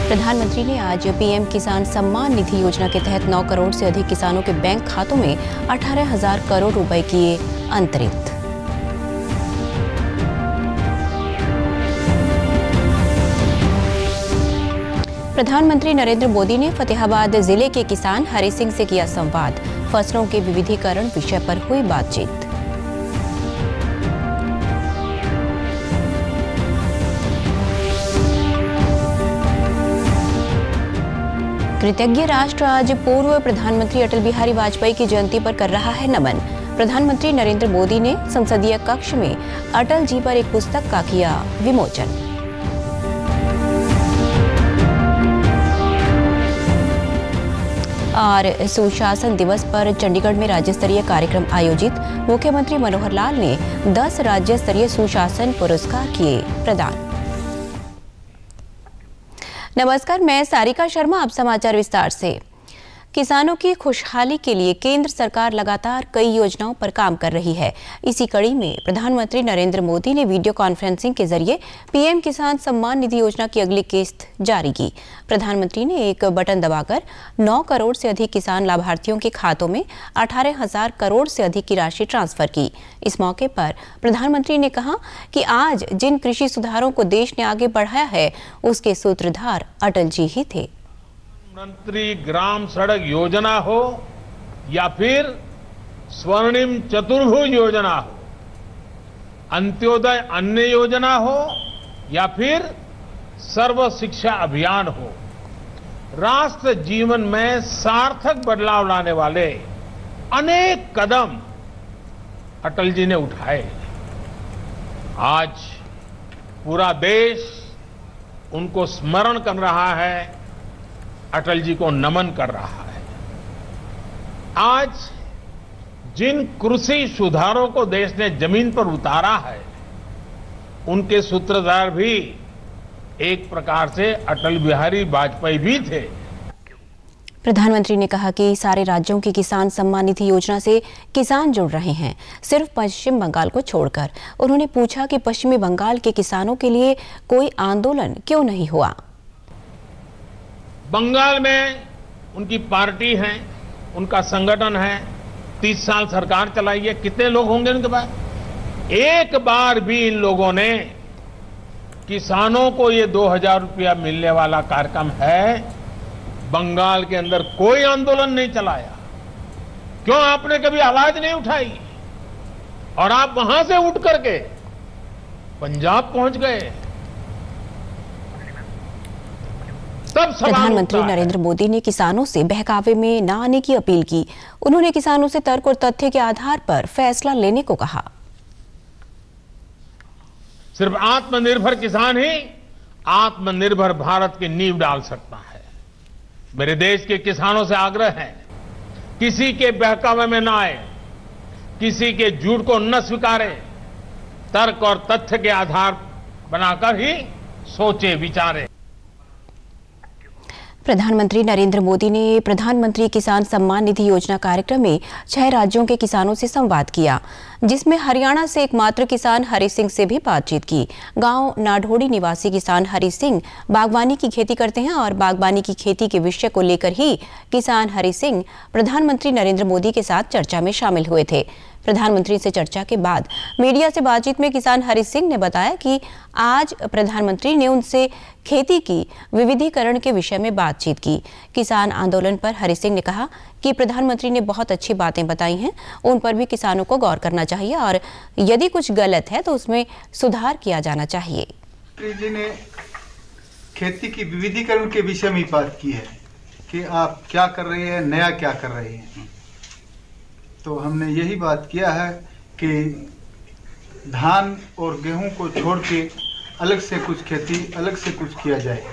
प्रधानमंत्री ने आज पीएम किसान सम्मान निधि योजना के तहत 9 करोड़ से अधिक किसानों के बैंक खातों में 18,000 करोड़ रुपए किए अंतरित। प्रधानमंत्री नरेंद्र मोदी ने फतेहाबाद जिले के किसान हरि सिंह से किया संवाद। फसलों के विविधीकरण विषय पर हुई बातचीत। कृतज्ञ राष्ट्र आज पूर्व प्रधानमंत्री अटल बिहारी वाजपेयी की जयंती पर कर रहा है नमन। प्रधानमंत्री नरेंद्र मोदी ने संसदीय कक्ष में अटल जी पर एक पुस्तक का किया विमोचन। और सुशासन दिवस पर चंडीगढ़ में राज्य स्तरीय कार्यक्रम आयोजित। मुख्यमंत्री मनोहर लाल ने 10 राज्य स्तरीय सुशासन पुरस्कार किए प्रदान। नमस्कार, मैं सारिका शर्मा। अब समाचार विस्तार से। किसानों की खुशहाली के लिए केंद्र सरकार लगातार कई योजनाओं पर काम कर रही है। इसी कड़ी में प्रधानमंत्री नरेंद्र मोदी ने वीडियो कॉन्फ्रेंसिंग के जरिए पीएम किसान सम्मान निधि योजना की अगली किस्त जारी की। प्रधानमंत्री ने एक बटन दबाकर 9 करोड़ से अधिक किसान लाभार्थियों के खातों में 18,000 करोड़ से अधिक की राशि ट्रांसफर की। इस मौके पर प्रधानमंत्री ने कहा कि आज जिन कृषि सुधारों को देश ने आगे बढ़ाया है, उसके सूत्रधार अटल जी ही थे। प्रधानमंत्री ग्राम सड़क योजना हो या फिर स्वर्णिम चतुर्भुज योजना हो, अंत्योदय अन्न योजना हो या फिर सर्व शिक्षा अभियान हो, राष्ट्र जीवन में सार्थक बदलाव लाने वाले अनेक कदम अटल जी ने उठाए। आज पूरा देश उनको स्मरण कर रहा है, अटल जी को नमन कर रहा है। आज जिन कृषि सुधारों को देश ने जमीन पर उतारा है, उनके सूत्रधार भी एक प्रकार से अटल बिहारी वाजपेयी भी थे। प्रधानमंत्री ने कहा कि सारे राज्यों की किसान सम्मान निधि योजना से किसान जुड़ रहे हैं, सिर्फ पश्चिम बंगाल को छोड़कर। उन्होंने पूछा कि पश्चिमी बंगाल के किसानों के लिए कोई आंदोलन क्यों नहीं हुआ। बंगाल में उनकी पार्टी है, उनका संगठन है, 30 साल सरकार चलाई है, कितने लोग होंगे उनके पास? एक बार भी इन लोगों ने किसानों को ये 2,000 रुपया मिलने वाला कार्यक्रम है, बंगाल के अंदर कोई आंदोलन नहीं चलाया। क्यों आपने कभी आवाज नहीं उठाई? और आप वहां से उठ करके पंजाब पहुंच गए। प्रधानमंत्री नरेंद्र मोदी ने किसानों से बहकावे में न आने की अपील की। उन्होंने किसानों से तर्क और तथ्य के आधार पर फैसला लेने को कहा। सिर्फ आत्मनिर्भर किसान ही आत्मनिर्भर भारत की नींव डाल सकता है। मेरे देश के किसानों से आग्रह है, किसी के बहकावे में न आए, किसी के झूठ को न स्वीकारे, तर्क और तथ्य के आधार बनाकर ही सोचे विचारे। प्रधानमंत्री नरेंद्र मोदी ने प्रधानमंत्री किसान सम्मान निधि योजना कार्यक्रम में 6 राज्यों के किसानों से संवाद किया, जिसमें हरियाणा से एकमात्र किसान हरि सिंह से भी बातचीत की। गांव नाढोड़ी निवासी किसान हरि सिंह बागवानी की खेती करते हैं और बागवानी की खेती के विषय को लेकर ही किसान हरि सिंह प्रधानमंत्री नरेंद्र मोदी के साथ चर्चा में शामिल हुए थे। प्रधानमंत्री से चर्चा के बाद मीडिया से बातचीत में किसान हरि सिंह ने बताया कि आज प्रधानमंत्री ने उनसे खेती की विविधीकरण के विषय में बातचीत की। किसान आंदोलन पर हरि सिंह ने कहा कि प्रधानमंत्री ने बहुत अच्छी बातें बताई हैं, उन पर भी किसानों को गौर करना चाहिए और यदि कुछ गलत है तो उसमें सुधार किया जाना चाहिए। जी ने खेती की विविधीकरण के विषय में बात की है कि आप क्या कर रहे हैं, नया क्या कर रहे हैं। तो हमने यही बात किया है कि धान और गेहूं को छोड़ के अलग से कुछ खेती, अलग से कुछ किया जाए।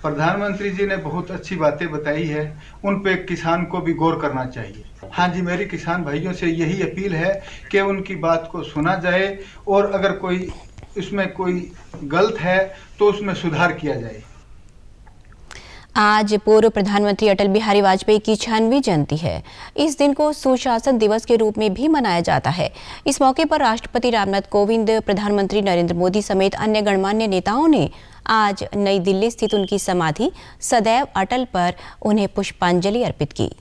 प्रधानमंत्री जी ने बहुत अच्छी बातें बताई है, उन पे किसान को भी गौर करना चाहिए। हाँ जी, मेरी किसान भाइयों से यही अपील है कि उनकी बात को सुना जाए और अगर कोई इसमें कोई गलत है तो उसमें सुधार किया जाए। आज पूर्व प्रधानमंत्री अटल बिहारी वाजपेयी की 96वीं जयंती है। इस दिन को सुशासन दिवस के रूप में भी मनाया जाता है। इस मौके पर राष्ट्रपति रामनाथ कोविंद, प्रधानमंत्री नरेंद्र मोदी समेत अन्य गणमान्य नेताओं ने आज नई दिल्ली स्थित उनकी समाधि सदैव अटल पर उन्हें पुष्पांजलि अर्पित की।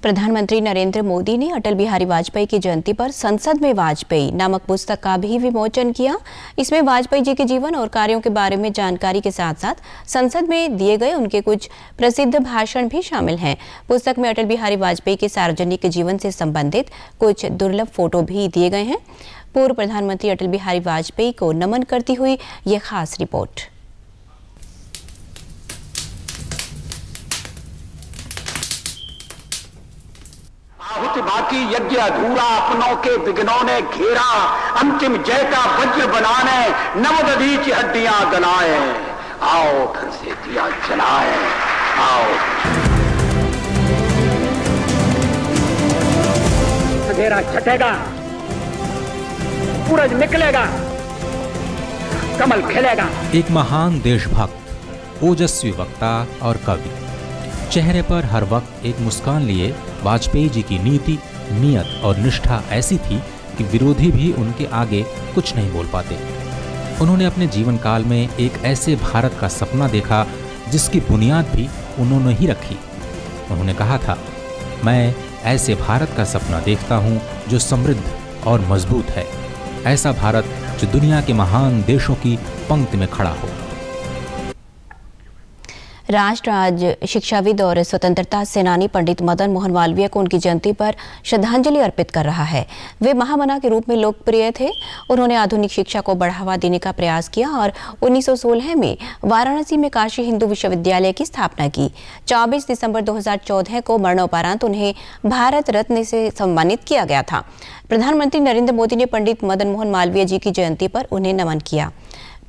प्रधानमंत्री नरेंद्र मोदी ने अटल बिहारी वाजपेयी की जयंती पर संसद में वाजपेयी नामक पुस्तक का भी विमोचन किया। इसमें वाजपेयी जी के जीवन और कार्यों के बारे में जानकारी के साथ साथ संसद में दिए गए उनके कुछ प्रसिद्ध भाषण भी शामिल हैं। पुस्तक में अटल बिहारी वाजपेयी के सार्वजनिक जीवन से संबंधित कुछ दुर्लभ फोटो भी दिए गए हैं। पूर्व प्रधानमंत्री अटल बिहारी वाजपेयी को नमन करती हुई ये खास रिपोर्ट। आहुति बाकी यज्ञ अधूरा, अपनों के विघ्नों ने घेरा, अंतिम जय का वज्र बनाने नवदधीच हड्डियां गलाए। आओ फिर से दिया जलाए, आओ। अंधेरा छटेगा, सूरज निकलेगा, कमल खिलेगा। एक महान देशभक्त, ओजस्वी वक्ता और कवि, चेहरे पर हर वक्त एक मुस्कान लिए वाजपेयी जी की नीति, नियत और निष्ठा ऐसी थी कि विरोधी भी उनके आगे कुछ नहीं बोल पाते। उन्होंने अपने जीवन काल में एक ऐसे भारत का सपना देखा जिसकी बुनियाद भी उन्होंने ही रखी। उन्होंने कहा था, मैं ऐसे भारत का सपना देखता हूँ जो समृद्ध और मजबूत है, ऐसा भारत जो दुनिया के महान देशों की पंक्ति में खड़ा हो। राष्ट्र आज शिक्षाविद और स्वतंत्रता सेनानी पंडित मदन मोहन मालवीय को उनकी जयंती पर श्रद्धांजलि अर्पित कर रहा है। वे महामना के रूप में लोकप्रिय थे। उन्होंने आधुनिक शिक्षा को बढ़ावा देने का प्रयास किया और 1916 में वाराणसी में काशी हिंदू विश्वविद्यालय की स्थापना की। 24 दिसंबर 2014 को मरणोपरांत उन्हें भारत रत्न से सम्मानित किया गया था। प्रधानमंत्री नरेंद्र मोदी ने पंडित मदन मोहन मालवीय जी की जयंती पर उन्हें नमन किया।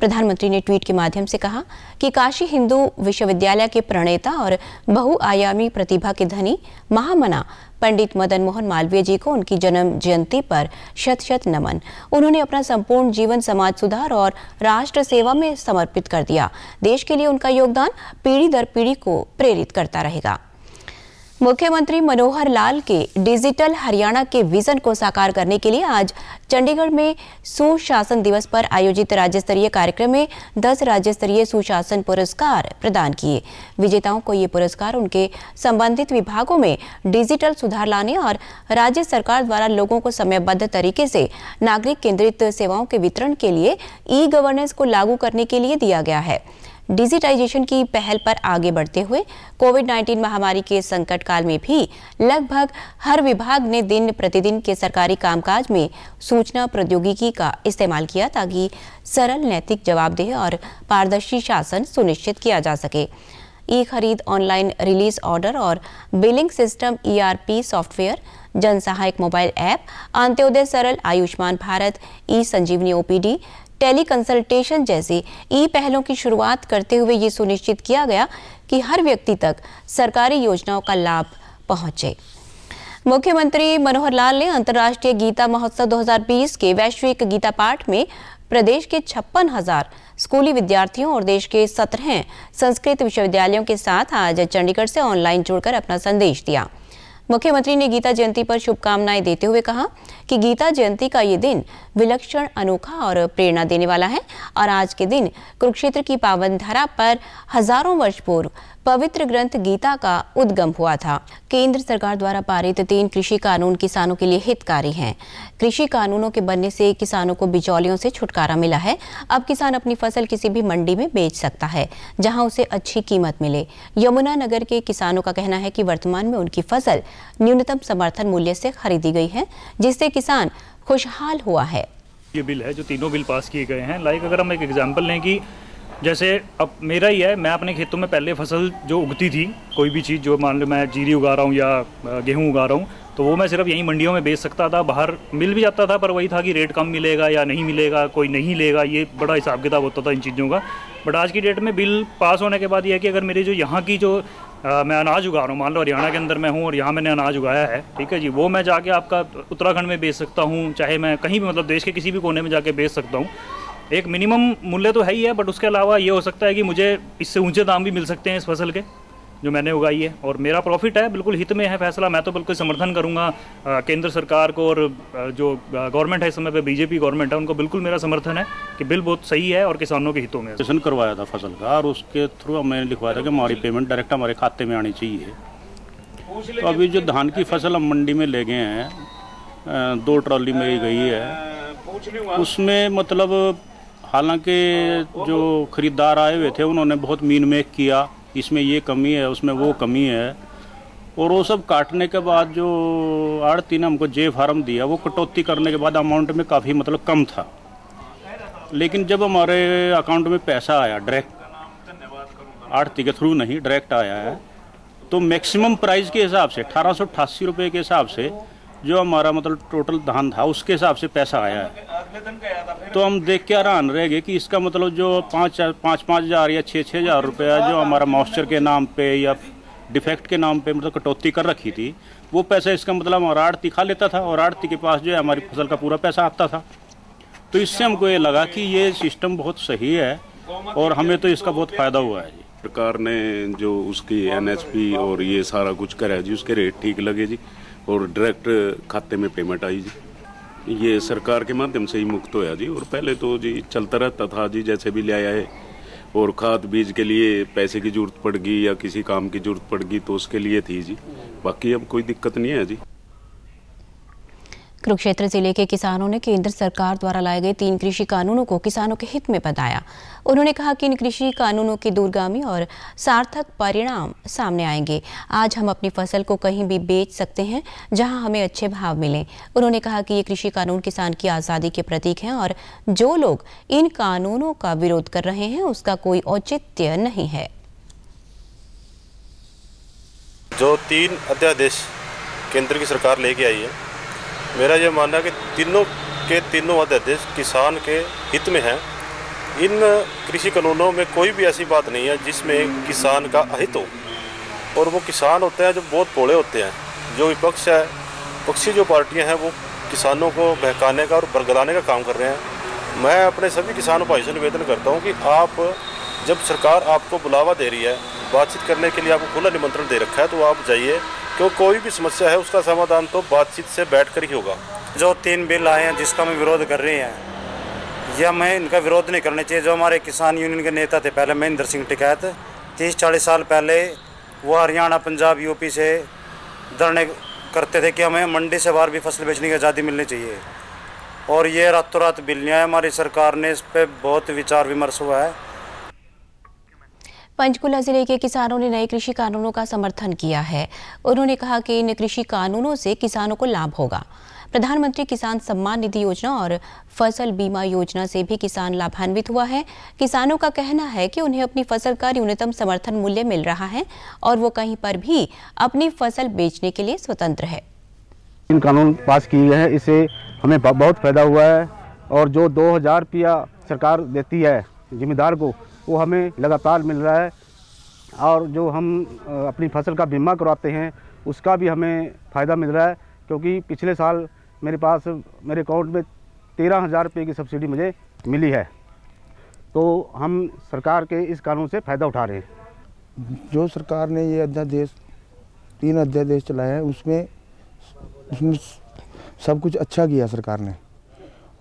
प्रधानमंत्री ने ट्वीट के माध्यम से कहा कि काशी हिंदू विश्वविद्यालय के प्रणेता और बहुआयामी प्रतिभा के धनी महामना पंडित मदन मोहन मालवीय जी को उनकी जन्म जयंती पर शत शत नमन। उन्होंने अपना संपूर्ण जीवन समाज सुधार और राष्ट्र सेवा में समर्पित कर दिया। देश के लिए उनका योगदान पीढ़ी दर पीढ़ी को प्रेरित करता रहेगा। मुख्यमंत्री मनोहर लाल के डिजिटल हरियाणा के विजन को साकार करने के लिए आज चंडीगढ़ में सुशासन दिवस पर आयोजित राज्य स्तरीय कार्यक्रम में 10 राज्य स्तरीय सुशासन पुरस्कार प्रदान किए। विजेताओं को ये पुरस्कार उनके संबंधित विभागों में डिजिटल सुधार लाने और राज्य सरकार द्वारा लोगों को समयबद्ध तरीके से नागरिक केंद्रित सेवाओं के वितरण के लिए ई-गवर्नेंस को लागू करने के लिए दिया गया है। डिजिटाइजेशन की पहल पर आगे बढ़ते हुए कोविड-19 महामारी के संकट काल में भी लगभग हर विभाग ने दिन प्रतिदिन के सरकारी कामकाज में सूचना प्रौद्योगिकी का इस्तेमाल किया ताकि सरल, नैतिक, जवाबदेह और पारदर्शी शासन सुनिश्चित किया जा सके। ई खरीद, ऑनलाइन रिलीज ऑर्डर और बिलिंग सिस्टम, ERP सॉफ्टवेयर, जन सहायक मोबाइल ऐप, अंत्योदय सरल, आयुष्मान भारत, ई संजीवनी OPD, टेली कंसल्टेशन जैसी ई पहलों की शुरुआत करते हुए ये सुनिश्चित किया गया कि हर व्यक्ति तक सरकारी योजनाओं का लाभ पहुंचे। मुख्यमंत्री मनोहर लाल ने अंतर्राष्ट्रीय गीता महोत्सव 2020 के वैश्विक गीता पाठ में प्रदेश के 56,000 स्कूली विद्यार्थियों और देश के 17 संस्कृत विश्वविद्यालयों के साथ आज चंडीगढ़ से ऑनलाइन जुड़कर अपना संदेश दिया। मुख्यमंत्री ने गीता जयंती पर शुभकामनाएं देते हुए कहा कि गीता जयंती का ये दिन विलक्षण, अनोखा और प्रेरणा देने वाला है और आज के दिन कुरुक्षेत्र की पावन धरा पर हजारों वर्ष पूर्व पवित्र ग्रंथ गीता का उद्गम हुआ था। केंद्र सरकार द्वारा पारित 3 कृषि कानून किसानों के लिए हितकारी हैं। कृषि कानूनों के बनने से किसानों को बिचौलियों से छुटकारा मिला है। अब किसान अपनी फसल किसी भी मंडी में बेच सकता है जहां उसे अच्छी कीमत मिले। यमुनानगर के किसानों का कहना है कि वर्तमान में उनकी फसल न्यूनतम समर्थन मूल्य से खरीदी गई है, जिससे किसान खुशहाल हुआ है। ये बिल है जो तीनों बिल पास किए गए हैं। अगर हम एक एग्जाम्पल लें कि जैसे अब मेरा ही है, मैं अपने खेतों में पहले फसल जो उगती थी, कोई भी चीज़ जो मान लो मैं जीरी उगा रहा हूँ या गेहूँ उगा रहा हूँ, तो वो मैं सिर्फ यहीं मंडियों में बेच सकता था। बाहर मिल भी जाता था, पर वही था कि रेट कम मिलेगा या नहीं मिलेगा, कोई नहीं लेगा, ये बड़ा हिसाब किताब होता था इन चीज़ों का। बट आज की डेट में बिल पास होने के बाद ये है कि अगर मेरी जो यहाँ की जो मैं अनाज उगा रहा हूँ, मान लो हरियाणा के अंदर मैं हूँ और यहाँ मैंने अनाज उगाया है, ठीक है जी, वो मैं जाके आपका उत्तराखंड में बेच सकता हूँ, चाहे मैं कहीं भी मतलब देश के किसी भी कोने में जाके बेच सकता हूँ। एक मिनिमम मूल्य तो है ही है, बट उसके अलावा ये हो सकता है कि मुझे इससे ऊंचे दाम भी मिल सकते हैं इस फसल के जो मैंने उगाई है, और मेरा प्रॉफिट है, बिल्कुल हित में है फैसला। मैं तो बिल्कुल समर्थन करूंगा केंद्र सरकार को, और जो गवर्नमेंट है इस समय पे बीजेपी गवर्नमेंट है, उनको बिल्कुल मेरा समर्थन है कि बिल बहुत सही है और किसानों के हितों में। रजिस्ट्रेशन करवाया था फसल का और उसके थ्रू मैंने लिखवाया था कि हमारी पेमेंट डायरेक्ट हमारे खाते में आनी चाहिए। तो अभी जो धान की फसल हम मंडी में ले गए हैं, 2 ट्रॉली मेरी गई है, उसमें मतलब हालांकि जो ख़रीदार आए हुए थे उन्होंने बहुत मीन मेक किया, इसमें ये कमी है, उसमें वो कमी है, और वो सब काटने के बाद जो आड़ती ने हमको जे फार्म दिया, वो कटौती करने के बाद अमाउंट में काफ़ी मतलब कम था। लेकिन जब हमारे अकाउंट में पैसा आया डायरेक्ट, आड़ती के थ्रू नहीं, डायरेक्ट आया है, तो मैक्सिमम प्राइस के हिसाब से 1888 रुपये के हिसाब से जो हमारा मतलब टोटल धान था उसके हिसाब से पैसा आया है। तो हम देख के हैरान रह गए कि इसका मतलब जो 5,000 या 6,000 रुपया जो हमारा मॉइस्चर के नाम पे या डिफेक्ट के नाम पे मतलब कटौती कर रखी थी, वो पैसा इसका मतलब हमारा आड़ती खा लेता था और आड़ती के पास जो है हमारी फसल का पूरा पैसा आता था। तो इससे हमको ये लगा कि ये सिस्टम बहुत सही है और हमें तो इसका बहुत फ़ायदा हुआ है जी। सरकार ने जो उसकी NSP और ये सारा कुछ करा है जी, उसके रेट ठीक लगे जी, और डायरेक्ट खाते में पेमेंट आई जी। ये सरकार के माध्यम से ही मुक्त होया जी, और पहले तो जी चलता रहता था जी, जैसे भी ले आया है, और खाद बीज के लिए पैसे की जरूरत पड़ गई या किसी काम की जरूरत पड़ गई तो उसके लिए थी जी, बाकी अब कोई दिक्कत नहीं है जी। कुरुक्षेत्र जिले के किसानों ने केंद्र सरकार द्वारा लाए गए 3 कृषि कानूनों को किसानों के हित में बताया। उन्होंने कहा कि इन कृषि कानूनों के दूरगामी और सार्थक परिणाम सामने आएंगे। आज हम अपनी फसल को कहीं भी बेच सकते हैं जहां हमें अच्छे भाव मिलें। उन्होंने कहा कि ये कृषि कानून किसान की आज़ादी के प्रतीक हैं और जो लोग इन कानूनों का विरोध कर रहे हैं उसका कोई औचित्य नहीं है। जो 3 अध्यादेश केंद्र की सरकार लेके आई है, मेरा ये मानना है कि तीनों अध्यादेश किसान के हित में हैं। इन कृषि कानूनों में कोई भी ऐसी बात नहीं है जिसमें किसान का अहित हो, और वो किसान होते हैं जो बहुत भोले होते हैं। जो विपक्ष है, पक्षी जो पार्टियां हैं, वो किसानों को बहकाने का और बरगलाने का काम कर रहे हैं। मैं अपने सभी किसान भाइयों से निवेदन करता हूँ कि आप, जब सरकार आपको बुलावा दे रही है, बातचीत करने के लिए आपको खुला निमंत्रण दे रखा है, तो आप जाइए, क्योंकि कोई भी समस्या है उसका समाधान तो बातचीत से बैठकर ही होगा। जो 3 बिल आए हैं जिसका हम विरोध कर रहे हैं, यह हमें इनका विरोध नहीं करना चाहिए। जो हमारे किसान यूनियन के नेता थे पहले, महेंद्र सिंह टिकैत, 30-40 साल पहले वो हरियाणा, पंजाब, यूपी से धरने करते थे कि हमें मंडी से बाहर भी फसल बेचने की आज़ादी मिलनी चाहिए, और ये रातों रात बिल नहीं आया। हमारी सरकार ने इस पर बहुत विचार विमर्श हुआ है। पंचकुला जिले के किसानों ने नए कृषि कानूनों का समर्थन किया है। उन्होंने कहा कि इन कृषि कानूनों से किसानों को लाभ होगा। प्रधानमंत्री किसान सम्मान निधि योजना और फसल बीमा योजना से भी किसान लाभान्वित हुआ है। किसानों का कहना है कि उन्हें अपनी फसल का न्यूनतम समर्थन मूल्य मिल रहा है और वो कहीं पर भी अपनी फसल बेचने के लिए स्वतंत्र है। इन कानून पास किए गए हैं, इससे हमें बहुत फायदा हुआ है, और जो 2000 रुपया सरकार देती है जिम्मेदार को, वो हमें लगातार मिल रहा है, और जो हम अपनी फसल का बीमा करवाते हैं उसका भी हमें फ़ायदा मिल रहा है, क्योंकि पिछले साल मेरे अकाउंट में 13,000 रुपये की सब्सिडी मुझे मिली है। तो हम सरकार के इस कानून से फ़ायदा उठा रहे हैं। जो सरकार ने ये अध्यादेश 3 अध्यादेश चलाए हैं, उसमें सब कुछ अच्छा किया सरकार ने,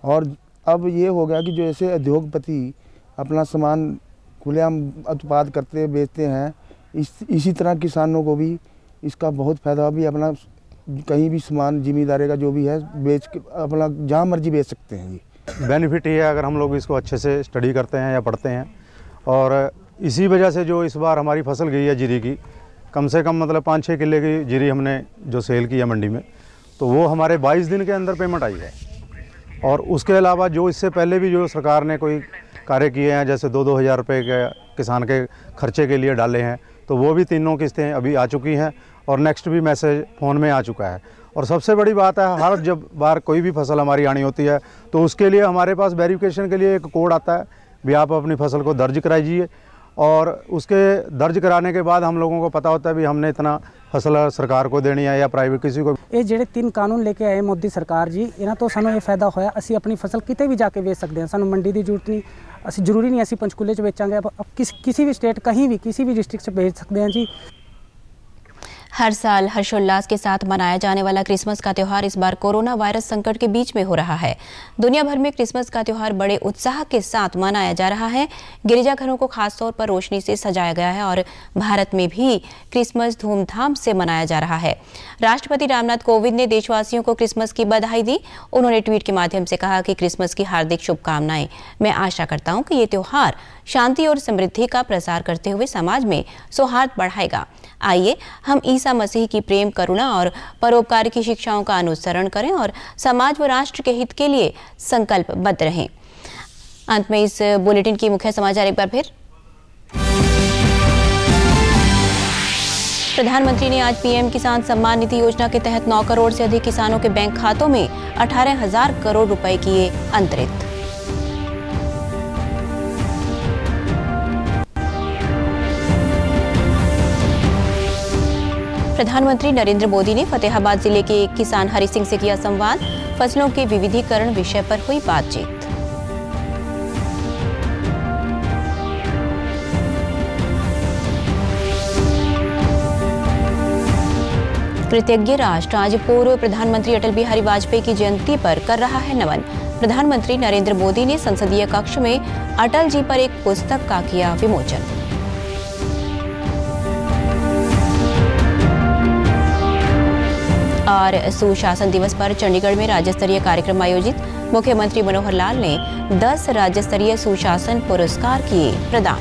और अब ये हो गया कि जो ऐसे उद्योगपति अपना सामान खुलेआम उत्पाद करते बेचते हैं, इसी तरह किसानों को भी इसका बहुत फ़ायदा भी, अपना कहीं भी सामान जिम्मेदारी का जो भी है बेच के अपना जहाँ मर्जी बेच सकते हैं जी। बेनिफिट ये है अगर हम लोग इसको अच्छे से स्टडी करते हैं या पढ़ते हैं, और इसी वजह से जो इस बार हमारी फसल गई है जीरी की, कम से कम मतलब 5-6 किले की जीरी हमने जो सेल की है मंडी में, तो वो हमारे 22 दिन के अंदर पेमेंट आई है। और उसके अलावा जो इससे पहले भी जो सरकार ने कोई कार्य किए हैं, जैसे 2-2 हज़ार रुपये के किसान के खर्चे के लिए डाले हैं, तो वो भी तीनों किस्तें अभी आ चुकी हैं और नेक्स्ट भी मैसेज फ़ोन में आ चुका है। और सबसे बड़ी बात है, हर जब बार कोई भी फसल हमारी आनी होती है तो उसके लिए हमारे पास वेरिफिकेशन के लिए एक कोड आता है, भी आप अपनी फसल को दर्ज कराइए, और उसके दर्ज कराने के बाद हम लोगों को पता होता है भी हमने इतना फसल सरकार को देनी है या प्राइवेट किसी को। ये ਜਿਹੜੇ 3 ਕਾਨੂੰਨ ਲੈ ਕੇ ਆਏ ਮੋਦੀ ਸਰਕਾਰ ਜੀ, ਇਹਨਾਂ ਤੋਂ ਸਾਨੂੰ ਇਹ ਫਾਇਦਾ ਹੋਇਆ, ਅਸੀਂ ਆਪਣੀ ਫਸਲ ਕਿਤੇ ਵੀ ਜਾ ਕੇ ਵੇਚ ਸਕਦੇ ਹਾਂ, ਸਾਨੂੰ ਮੰਡੀ ਦੀ ਜ਼ਰੂਰਤ ਨਹੀਂ, ਅਸੀਂ ਜ਼ਰੂਰੀ ਨਹੀਂ ਅਸੀਂ ਪੰਚਕੂਲੇ 'ਚ ਵੇਚਾਂਗੇ, आप किसी भी स्टेट कहीं भी किसी भी डिस्ट्रिक्ट से भेज सकते हैं जी। हर साल हर्षोल्लास के साथ मनाया जाने वाला क्रिसमस का त्यौहार इस बार कोरोना वायरस संकट के बीच में हो रहा है। दुनिया भर में क्रिसमस का त्यौहार बड़े उत्साह के साथ मनाया जा रहा है। गिरजाघरों को खास तौर पर रोशनी से सजाया गया है और भारत में भी क्रिसमस धूमधाम से मनाया जा रहा है। राष्ट्रपति रामनाथ कोविंद ने देशवासियों को क्रिसमस की बधाई दी। उन्होंने ट्वीट के माध्यम से कहा कि क्रिसमस की हार्दिक शुभकामनाएं। मैं आशा करता हूं कि ये त्यौहार शांति और समृद्धि का प्रसार करते हुए समाज में सौहार्द बढ़ाएगा। आइए हम ईसा मसीह की प्रेम, करुणा और परोपकार की शिक्षाओं का अनुसरण करें और समाज व राष्ट्र के हित के लिए संकल्पबद्ध रहें। अंत में इस बुलेटिन की मुख्य समाचार एक बार फिर। प्रधानमंत्री ने आज पीएम किसान सम्मान निधि योजना के तहत 9 करोड़ से अधिक किसानों के बैंक खातों में 18,000 करोड़ रुपए किए अंतरित। प्रधानमंत्री नरेंद्र मोदी ने फतेहाबाद जिले के एक किसान हरि सिंह से किया संवाद। फसलों के विविधीकरण विषय पर हुई बातचीत। कृतज्ञ राष्ट्र आज पूर्व प्रधानमंत्री अटल बिहारी वाजपेयी की जयंती पर कर रहा है नमन। प्रधानमंत्री नरेंद्र मोदी ने संसदीय कक्ष में अटल जी पर एक पुस्तक का किया विमोचन। और सुशासन दिवस पर चंडीगढ़ में राज्य स्तरीय कार्यक्रम आयोजित। मुख्यमंत्री मनोहर लाल ने 10 राज्य स्तरीय सुशासन पुरस्कार किए प्रदान।